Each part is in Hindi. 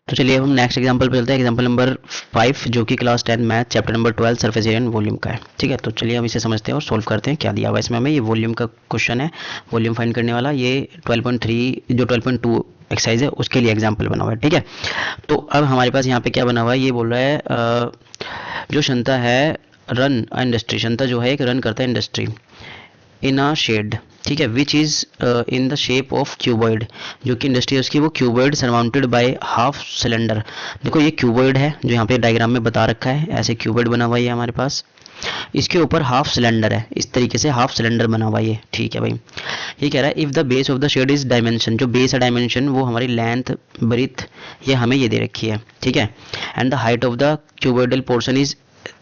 तो चलिए अब हम नेक्स्ट एग्जांपल पे चलते हैं। एग्जांपल नंबर 5 जो कि class 10 math chapter number 12 surface area and volume का है। ठीक है, तो चलिए हम इसे समझते हैं और सोल्व करते हैं। क्या दिया हुआ है इसमें हमें, ये वॉल्यूम का क्वेश्चन है, वॉल्यूम फाइंड करने वाला। ये 12.3 जो 12.2 एक्सरसाइज है उसके लिए एग्जाम्पल बना हुआ है। ठीक है, तो अब हमारे पास यहाँ पे क्या बना हुआ है, ये बोल रहा है जो क्षमता है रन इंडस्ट्री, क्षमता जो है एक रन करता है इंडस्ट्री इन अ शेड, ठीक है, which is in the shape of cuboid, जो कि इंडस्ट्री है उसकी वो cuboid surrounded by half cylinder. देखो ये क्यूबॉइड है जो यहाँ पे डायग्राम में बता रखा है, ऐसे क्यूबॉइड बना हुआ है हमारे पास, इसके ऊपर हाफ सिलेंडर है, इस तरीके से हाफ सिलेंडर बना हुआ है। ठीक है भाई, ये कह रहा है if the base of the shed is dimension, जो बेस है डायमेंशन वो हमारी लेंथ ब्रीथ ये हमें ये दे रखी है। ठीक है, and the height of the cuboidal portion is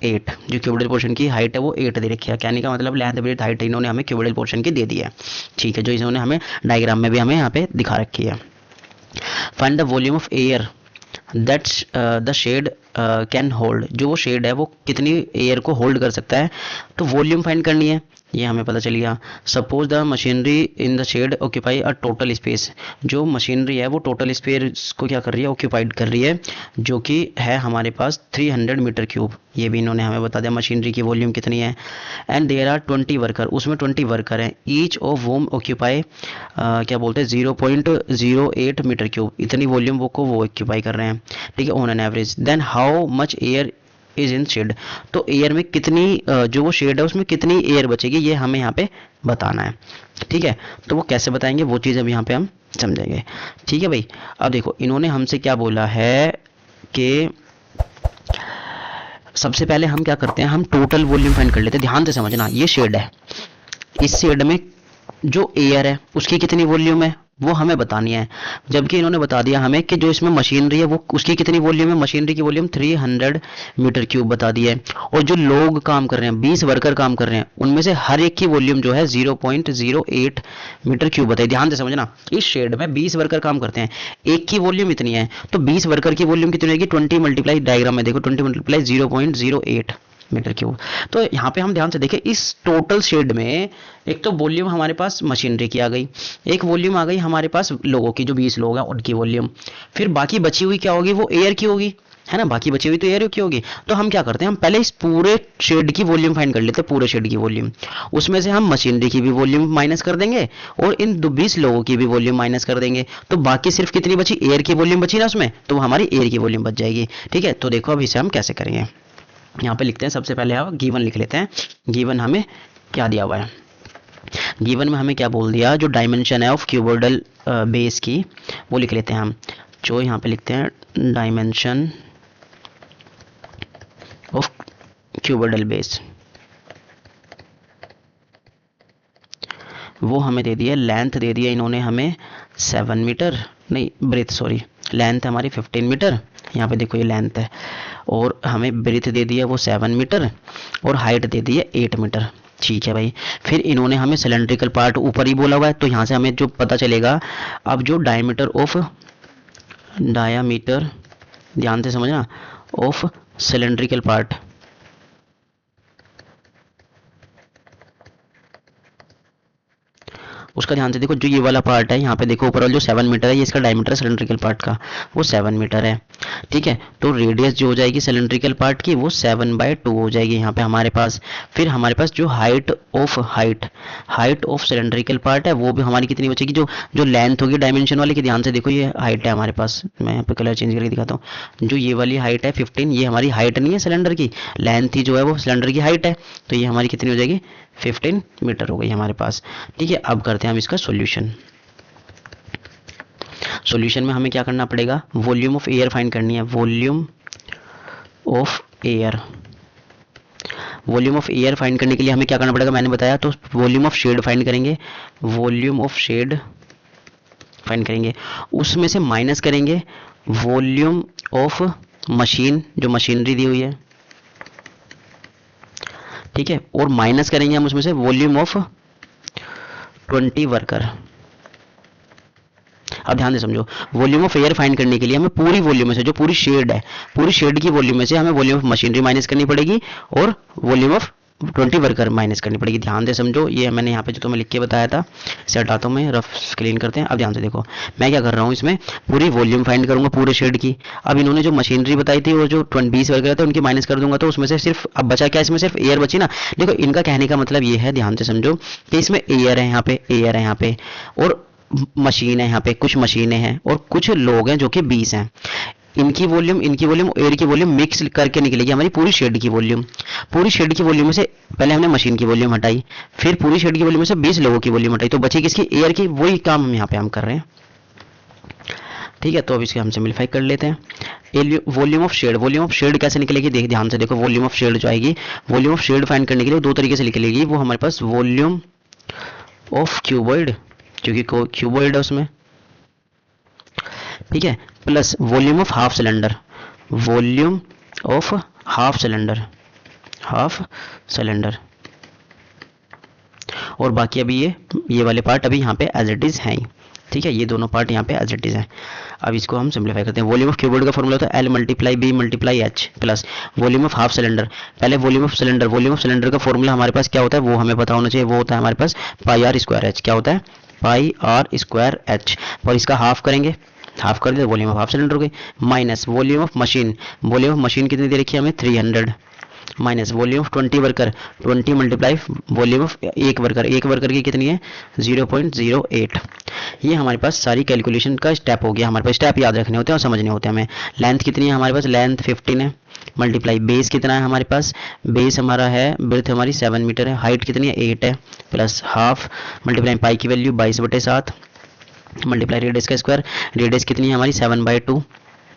8, जो क्यूबोइडल पोर्शन की हाइट है वो 8 दे रखी है। कहने का मतलब लेंथ ब्रेथ हाइट इन्होंने हमें क्यूबोइडल पोर्शन की दे दी है। ठीक है, जो इन्होंने हमें डायग्राम में भी हमें यहाँ पे दिखा रखी है। Find the volume of air that's the shed can hold, जो वो शेड है वो कितनी एयर को होल्ड कर सकता है, तो वॉल्यूम फाइंड करनी है, ये हमें पता चल गया। Suppose the machinery in the shed occupy a total space, जो मशीनरी है वो टोटल स्पेस को क्या कर रही है, ऑक्यूपाइड कर रही है, जो कि है हमारे पास 300 मीटर क्यूब, ये भी इन्होंने हमें बता दिया मशीनरी की वॉल्यूम कितनी है। एंड देयर आर 20 वर्कर, उसमें 20 वर्कर हैं, ईच ऑफ वोम ऑक्यूपाई क्या बोलते हैं 0.08 मीटर क्यूब, इतनी वॉल्यूम वो ऑक्यूपाई कर रहे हैं। ठीक है, on an average then how much air is in shed, तो एयर में कितनी जो वो शेड है उसमें कितनी एयर बचेगी ये हमें यहाँ पे बताना है। ठीक है, तो वो कैसे बताएंगे वो चीज़ अब यहाँ पे हम समझेंगे। ठीक है भाई, अब देखो इन्होंने हमसे क्या बोला है कि सबसे पहले हम क्या करते हैं, हम टोटल वॉल्यूम फाइंड कर लेते हैं। ध्यान से समझना, ये शेड है, इस शेड में जो एयर है उसकी कितनी वॉल्यूम है वो हमें बतानी है, जबकि इन्होंने बता दिया हमें कि जो इसमें मशीनरी है वो उसकी कितनी वॉल्यूम है, मशीनरी की वॉल्यूम 300 मीटर क्यूब बता दी है। और जो लोग काम कर रहे हैं 20 वर्कर काम कर रहे हैं उनमें से हर एक की वॉल्यूम जो है 0.08 मीटर क्यूब बताई। ध्यान से समझना, इस शेड में 20 वर्कर काम करते हैं, एक की वॉल्यूम इतनी है, तो 20 वर्कर की वॉल्यूम कितनी होगी, 20 मल्टीप्लाई, डायग्राम में देखो 20 मल्टीप्लाई 0.08 मीटर क्यूब। तो यहाँ पे हम ध्यान से देखें, इस टोटल शेड में एक तो वॉल्यूम हमारे पास मशीनरी की आ गई, एक वॉल्यूम आ गई हमारे पास लोगों की, जो 20 लोग हैं उनकी वॉल्यूम, फिर बाकी बची हुई क्या होगी, वो एयर की होगी, है ना, बाकी बची हुई तो एयर की होगी। तो हम क्या करते हैं, हम पहले इस पूरे शेड की वॉल्यूम फाइंड कर लेते हैं, पूरे शेड की वॉल्यूम, उसमें से हम मशीनरी की भी वॉल्यूम माइनस कर देंगे और इन 20 लोगों की भी वॉल्यूम माइनस कर देंगे, तो बाकी सिर्फ कितनी बची, एयर की वॉल्यूम बची ना उसमें, तो हमारी एयर की वॉल्यूम बच जाएगी। ठीक है, तो देखो अब इसे हम कैसे करेंगे, यहाँ पे लिखते हैं। सबसे पहले हम गिवन लिख लेते हैं, गिवन हमें क्या दिया हुआ है। गिवन में हमें क्या बोल दिया, जो डायमेंशन है ऑफ क्यूबोइडल बेस की वो लिख लेते हैं हम, जो यहाँ पे लिखते हैं डायमेंशन ऑफ क्यूबोइडल बेस, वो हमें दे दिया, लेंथ दे दिया इन्होंने हमें 7 मीटर, नहीं ब्रेथ सॉरी, लेंथ हमारी 15 मीटर, यहाँ पे देखो ये लेंथ है, और हमें ब्रेथ दे दिया वो 7 मीटर और हाइट दे दी है 8 मीटर। ठीक है भाई, फिर इन्होंने हमें सिलेंड्रिकल पार्ट ऊपर ही बोला हुआ है, तो यहाँ से हमें जो पता चलेगा, अब जो डायमीटर, ध्यान से समझना, ऑफ सिलेंड्रिकल पार्ट, उसका ध्यान से देखो, जो ये वाला पार्ट है यहाँ पे देखो ऊपर वाला जो 7 मीटर है, ये इसका डायमीटर है सिलेंड्रिकल पार्ट का, वो 7 मीटर है। ठीक है, तो रेडियस जो हो जाएगी सिलेंड्रिकल पार्ट की वो 7/2 हो जाएगी यहाँ पे हमारे पास। फिर हमारे पास जो हाइट ऑफ सिलेंड्रिकल पार्ट है वो भी हमारी कितनी बचेगी, जो जो लेंथ होगी डायमेंशन वाली की, ध्यान से देखो ये हाइट है हमारे पास, मैं यहाँ पे कलर चेंज करके दिखाता हूँ, जो ये वाली हाइट है 15, ये हमारी हाइट नहीं है सिलेंडर की, लेंथ ही जो है वो सिलेंडर की हाइट है, तो ये हमारी कितनी हो जाएगी 15 मीटर हो गई हमारे पास। ठीक है, अब करते हैं हम इसका सॉल्यूशन। सॉल्यूशन में हमें क्या करना पड़ेगा, वॉल्यूम ऑफ एयर फाइंड करनी है, volume of air, volume of air find करने के लिए हमें क्या करना पड़ेगा, मैंने बताया, तो वॉल्यूम ऑफ शेड फाइंड करेंगे, वॉल्यूम ऑफ शेड फाइंड करेंगे, उसमें से माइनस करेंगे वॉल्यूम ऑफ मशीन, जो मशीनरी दी हुई है, ठीक है, और माइनस करेंगे हम उसमें से वॉल्यूम ऑफ 20 वर्कर। अब ध्यान से समझो, वॉल्यूम ऑफ एयर फाइंड करने के लिए हमें पूरी वॉल्यूम में से, जो पूरी शेड है, पूरी शेड की वॉल्यूम में से हमें वॉल्यूम ऑफ मशीनरी माइनस करनी पड़ेगी और वॉल्यूम ऑफ 20 वर्कर माइनस करनी पड़ेगी। ध्यान से समझो, ये मैंने यहाँ पे जो तुम्हें लिख के बताया था, इसे हटाता हूँ मैं, रफ क्लीन करते हैं। अब ध्यान से देखो मैं क्या कर रहा हूँ, इसमें पूरी वॉल्यूम फाइंड करूंगा पूरे शेड की। अब इन्होंने जो मशीनरी बताई थी वो जो 20 वर्कर थे उनकी माइनस कर दूंगा, तो उसमें से सिर्फ अब बचा क्या, इसमें सिर्फ एयर बची ना। देखो इनका कहने का मतलब ये है, ध्यान से समझो, कि इसमें एयर है, यहाँ पे एयर है, यहाँ पे और मशीन है, यहाँ पे कुछ मशीनें हैं और कुछ लोग हैं जो कि 20 हैं। इनकी वॉल्यूम एयर की वॉल्यूम मिक्स करके निकलेगी हमारी पूरी शेड की वॉल्यूम। पूरी शेड की वॉल्यूम में से पहले हमने मशीन की वॉल्यूम हटाई, फिर पूरी शेड की वॉल्यूम में से 20 लोगों की वॉल्यूम हटाई, तो बची किसकी, एयर की। वही काम हम यहाँ पे हम कर रहे हैं, ठीक है। तो अब इसके हम सिंपलीफाई कर लेते हैं। वॉल्यूम ऑफ शेड कैसे निकलेगी, देख ध्यान से देखो, वॉल्यूम ऑफ शेड जो आएगी, वॉल्यूम ऑफ शेड फाइंड करने के लिए दो तरीके से निकलेगी। वो हमारे पास वॉल्यूम ऑफ क्यूबॉइड, क्योंकि क्यूबॉइड है उसमें, ठीक है, plus volume of half cylinder, volume of half cylinder, और बाकी अभी ये वाले पार्ट अभी यहाँ पे एज इट इज हैं, ठीक है। ये दोनों पार्ट यहाँ पे एज इट इज हैं। अब इसको हम सिंपलीफाई करते हैं। वॉल्यूम ऑफ क्यूबॉइड का फॉर्मूला होता है L multiply B multiply H plus volume of half cylinder. पहले वॉल्यूम ऑफ सिलेंडर का फॉर्मूला हमारे पास क्या होता है वो हमें पता होना चाहिए, वो होता है हमारे पास पाई आर स्क्वायर एच। क्या होता है, पाई आर स्क्वायर एच। और इसका हाफ करेंगे, हाफ कर दिया, वॉल्यूम ऑफ हाफ सिलेंडर हो गई, माइनस वॉल्यूम ऑफ मशीन कितनी दे रखी है हमें, 300, minus volume of 20 worker, 20 multiply volume of एक वर्कर की कितनी है, 0.08। ये हमारे पास सारी कैलकुलेशन का स्टेप हो गया। हमारे पास स्टेप याद रखने होते हैं और समझने होते हैं हमें। लेंथ कितनी है हमारे पास, लेंथ 15 है, मल्टीप्लाई बेस कितना है हमारे पास, बेस हमारा है, ब्रेथ हमारी 7 मीटर है, हाइट कितनी है 8 है, प्लस हाफ मल्टीप्लाई पाई की वैल्यू 22/7 मल्टीप्लाई रेडियस का स्क्वायर, रेडियस कितनी है हमारी 7/2,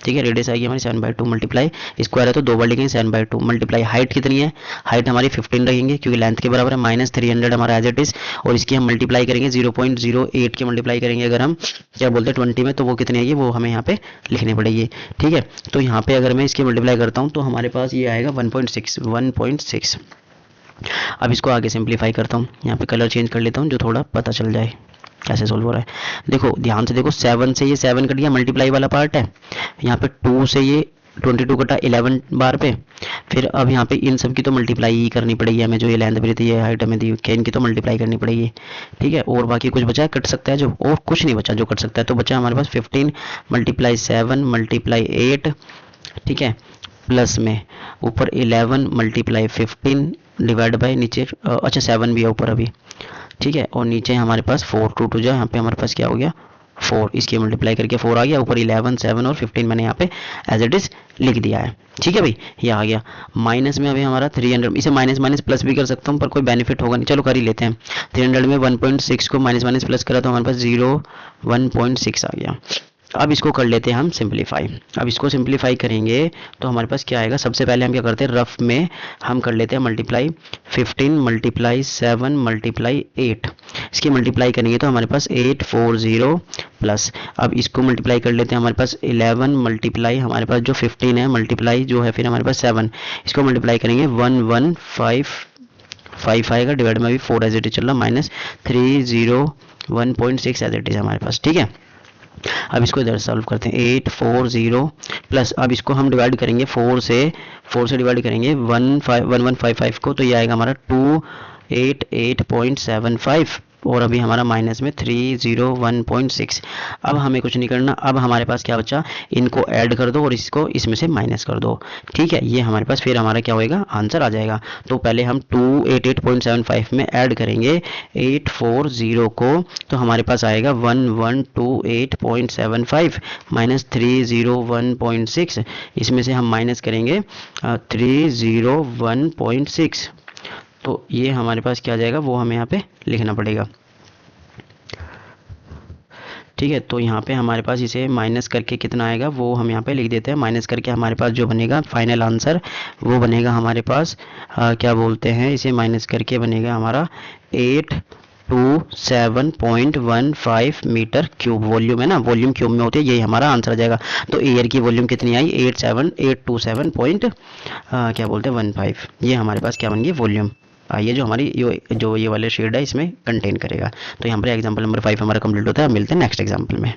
ठीक है, रेडियस आएगी हमारी 7/2 मल्टीप्लाई स्क्वायर है तो 2 बार लिखेंगे 7/2 मल्टीप्लाई हाइट कितनी है, हाइट हमारी 15 रखेंगे क्योंकि लेंथ के बराबर है, माइनस 300 हमारा एज इट इज, और इसकी हम मल्टीप्लाई करेंगे 0.08 की मल्टीप्लाई करेंगे अगर हम क्या बोलते हैं 20 में, तो वो कितनी आएगी वो हमें यहाँ पे लिखनी पड़ेगी, ठीक है। तो यहाँ पे अगर मैं इसकी मल्टीप्लाई करता हूँ तो हमारे पास ये आएगा 1.6। अब इसको आगे सिंप्लीफाई करता हूँ, यहाँ पे कलर चेंज कर लेता हूँ जो थोड़ा पता चल जाए कैसे सोल्व हो रहा है। देखो ध्यान से देखो, 7 से ये 7 कट गया, मल्टीप्लाई वाला पार्ट है, यहाँ पे 2 से ये 22 कटा 11 बार पे, फिर अब यहाँ पे इन सब की तो मल्टीप्लाई ही करनी पड़ेगी हमें, जो ये लेंथ ब्रेथ ये हाइट हमें दी है इनकी तो मल्टीप्लाई करनी पड़ेगी, ठीक है। और बाकी कुछ बचा है कट सकता है जो, और कुछ नहीं बचा जो कट सकता है, तो बचा हमारे पास 15 मल्टीप्लाई 7 मल्टीप्लाई 8, ठीक है, प्लस में ऊपर 11 मल्टीप्लाई 15 डिवाइड बाई नीचे अच्छा 7 भी है ऊपर अभी, ठीक है, और नीचे हमारे पास 4 2 जाए, यहाँ पे हमारे पास क्या हो गया 4, इसकी मल्टीप्लाई करके 4 आ गया, ऊपर 11 7 और 15 मैंने यहाँ पे एज इट इज लिख दिया है, ठीक है भाई, ये आ गया। माइनस में अभी हमारा 300, इसे माइनस माइनस प्लस भी कर सकता हूँ पर कोई बेनिफिट होगा नहीं, चलो कर ही लेते हैं। 300 में 1.6 को माइनस माइनस प्लस करा तो हमारे पास 1.6 आ गया। अब इसको कर लेते हैं हम सिंप्लीफाई। अब इसको सिंप्लीफाई करेंगे तो हमारे पास क्या आएगा, सबसे पहले हम क्या करते हैं रफ में हम कर लेते हैं मल्टीप्लाई 15 मल्टीप्लाई 7 मल्टीप्लाई 8, इसकी मल्टीप्लाई करेंगे तो हमारे पास 840 प्लस, अब इसको मल्टीप्लाई कर लेते हैं हमारे पास 11 मल्टीप्लाई हमारे पास जो 15 है मल्टीप्लाई जो है फिर हमारे पास 7, इसको मल्टीप्लाई करेंगे 115 आएगा, डिवाइड में अभी 4 एज इट इज चल रहा, माइनस 301.6 एज इट इज हमारे पास, ठीक है। अब इसको इधर सॉल्व करते हैं 840 प्लस, अब इसको हम डिवाइड करेंगे 4 से डिवाइड करेंगे 1155 को, तो ये आएगा हमारा 288.75 और अभी हमारा माइनस में 301.6। अब हमें कुछ नहीं करना, अब हमारे पास क्या बचा, इनको ऐड कर दो और इसको इसमें से माइनस कर दो, ठीक है, ये हमारे पास फिर हमारा क्या होएगा आंसर आ जाएगा। तो पहले हम 288.75 में ऐड करेंगे 840 को, तो हमारे पास आएगा 1128.75 माइनस 301.6, इसमें से हम माइनस करेंगे 301.6, तो ये हमारे पास क्या आ जाएगा वो हमें यहाँ पे लिखना पड़ेगा, ठीक है। तो यहाँ पे हमारे पास इसे माइनस करके कितना आएगा वो हम यहाँ पे लिख देते हैं, माइनस करके हमारे पास जो बनेगा फाइनल आंसर वो बनेगा हमारे पास क्या बोलते हैं इसे माइनस करके बनेगा हमारा 827.15 मीटर क्यूब, वॉल्यूम है ना, वॉल्यूम क्यूब में होती है, यही हमारा आंसर आ जाएगा। तो एयर की वॉल्यूम कितनी आई 827 पॉइंट क्या बोलते हैं 15, ये हमारे पास क्या बन गई वॉल्यूम, ये जो हमारी जो ये वाले शेड है इसमें कंटेन करेगा। तो यहाँ पर एग्जांपल नंबर 5 हमारा कंप्लीट होता है, मिलते हैं नेक्स्ट एग्जांपल में।